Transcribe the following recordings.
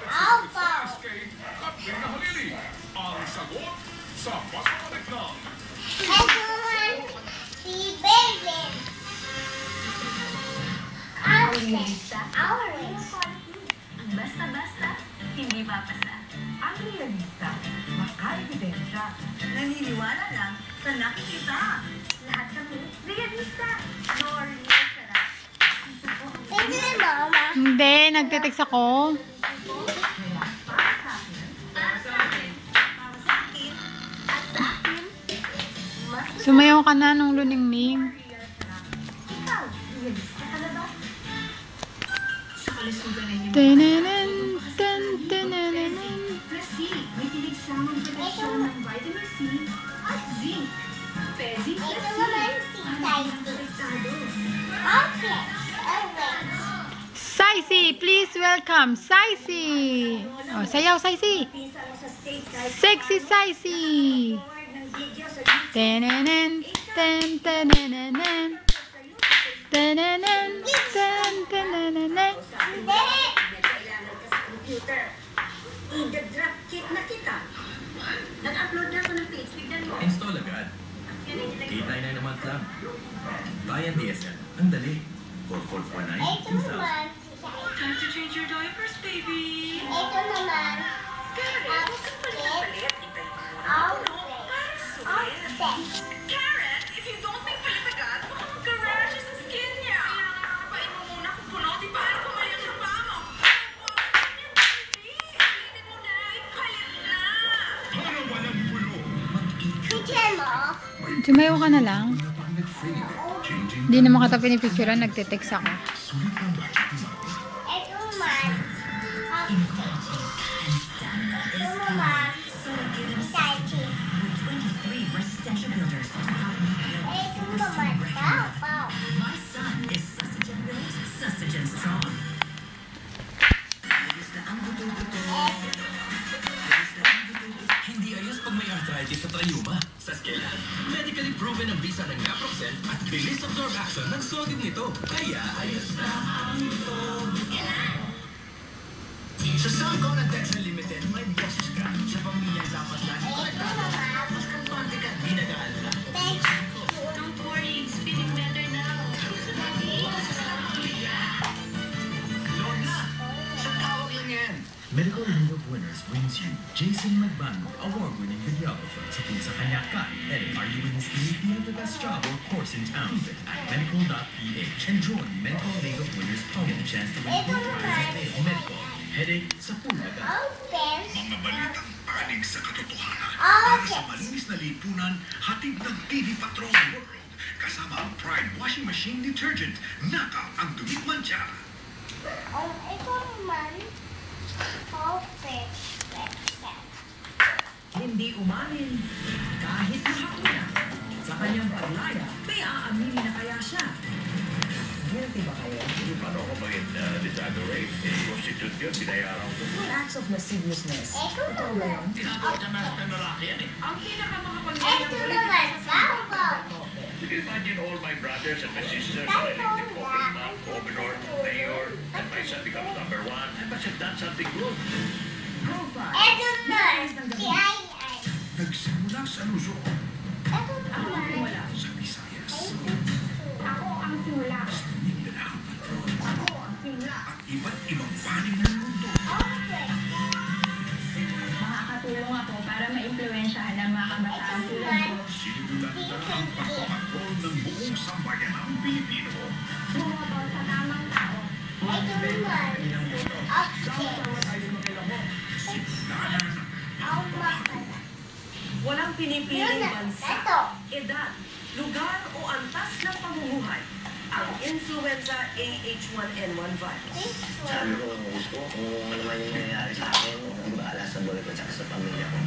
kay Katrina Halili. Ang sagot sa pagkakabalik ng Si Baby. Ang basta-basta, hindi mapasa. Ang realista, makaibidensya. Naniniwala lang sa nakikita. Lahat kami, realista. No realista na. Hindi, Mama. Hindi, nagte-text ako. Sumayaw ka na nung luningning. Tananan, tan, tananan. Ito naman si Okay. Saisi, please welcome. Saisi. Oh, sayaw, Saisi. Sexy Saisi. Tananan, tan, tananan. Tananan, tan, tananan. I-drop kit na kita. Nag-upload na ako ng page. Tignan mo. Install agad. 899 a month lang. Bayan DSL. Ang dali. 4449. Ito naman si Time to change your diapers, baby. Ito naman. Karen, huwag kang palit-palit. Itay mo muna. Outfit. Para sulit. Outfit. Karen, if you don't make palit agad, baka mag-garage sa skin niya. Kaya nga nakapain mo muna kung puno. Di paano pumayang sa paa mo? Pilitin mo na. Ipalit na. Para walang gulo. Picture mo. Sumayaw ka na lang. Hindi naman kita pinipicturean, nagte-text ako. Ito naman. Ito naman. Sachi. Ito naman. Pau. My son is Sustagen built, Sustagen strong. Hindi ayos pag may arthritis sa trayuma. Sa Skela, medically proven ang bisa ng naproxen at bilis absorb action ng sodium nito. Kaya ayos na ang ito. Sa Salcon at Dexter Limited, may boses ka. Sa pamilyang dapat lagi konektado. Mas kampante ka, di nag-aalala. Don't worry, it's feeling better now. Lord na! Sa tawag lang yan. Medical Ring of Winners brings you Jason Magbango, award-winning videographer. Sa Punsa Kanyaka, edit Are You in His League? He had the best job or course in town. At medical.ph and join Medical League of Winners. Get a chance to win big prizes. Medical. Headache sa Pulaga. Open. Mga balitang panig sa katotohanan. Okay. Sa malinis na lipunan, hatid ng TV Patrol World. Kasama ang Pride Washing Machine Detergent. Naka ang dumit mantsa. Ito naman. Open. Hindi umamin. Kahit nakakuna. Sa kanyang paglaya, may aaminin na kaya siya. Guilty ba kayo? Paano ako mag-disagrate? Prostitute yun, binayaran ko. What acts of lasciviousness? Ito Ito ba naman. yun? Tinatawag ka na ng lalaki yan eh. Ang pinakamakapangyayang Ito naman. Pau. You can imagine all my brothers and my sisters elected congressman, governor, mayor, and my son becomes number one. I must have done something good. Profile. Ito naman. Si Ai. Nagsimula sa Luzon, Ito naman. Wala. sa Visayas, Ako ang simula. sa Mindanao Patrol, Ako ang simula. at iba't ibang panig ng mundo. Open. Makakatulong ako para ma-impluwensyahan ang mga kabataan tulad ko. Sinulat na ang pagpapatrol ng buong sambayanang Pilipino. Bumoto sa tamang tao. Ito naman. Open. Simulanan ang pagbabago. Walang pinipiling Yun na. bansa, Ito. edad, lugar o antas ng pamumuhay. Ang influenza AH1N1 virus. This Sabi one. ko, gusto ko kung ano man yung nangyayari sa akin, ang bahala sa buhay ko at sa pamilya ko.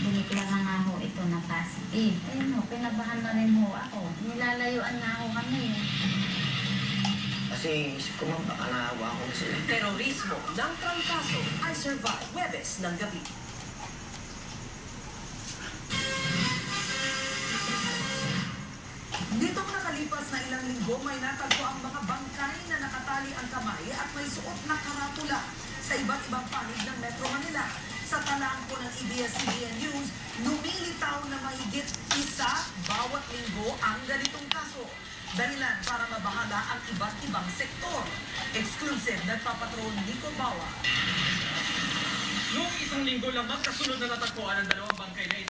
Diniklara nga ho ito na positive. Ayun ho, pinabahan na rin ho ako. Nilalayuan na ho kami. Kasi isip ko man, baka naawa ako na sila. Terorismo ng trangkaso ay survive Huwebes ng gabi. Nitong nakalipas makalipas na ilang linggo, may natagpo ang mga bangkay na nakatali ang kamay at may suot na karatula sa iba't ibang panig ng Metro Manila. Sa talaan po ng ABS-CBN News, lumilitaw na mahigit isa bawat linggo ang ganitong kaso. Dahilan para mabahala ang iba't ibang sektor. Exclusive, nagpapatrol Nico Bawa. Noong isang linggo lamang, kasunod na natagpuan ang dalawang bangkay na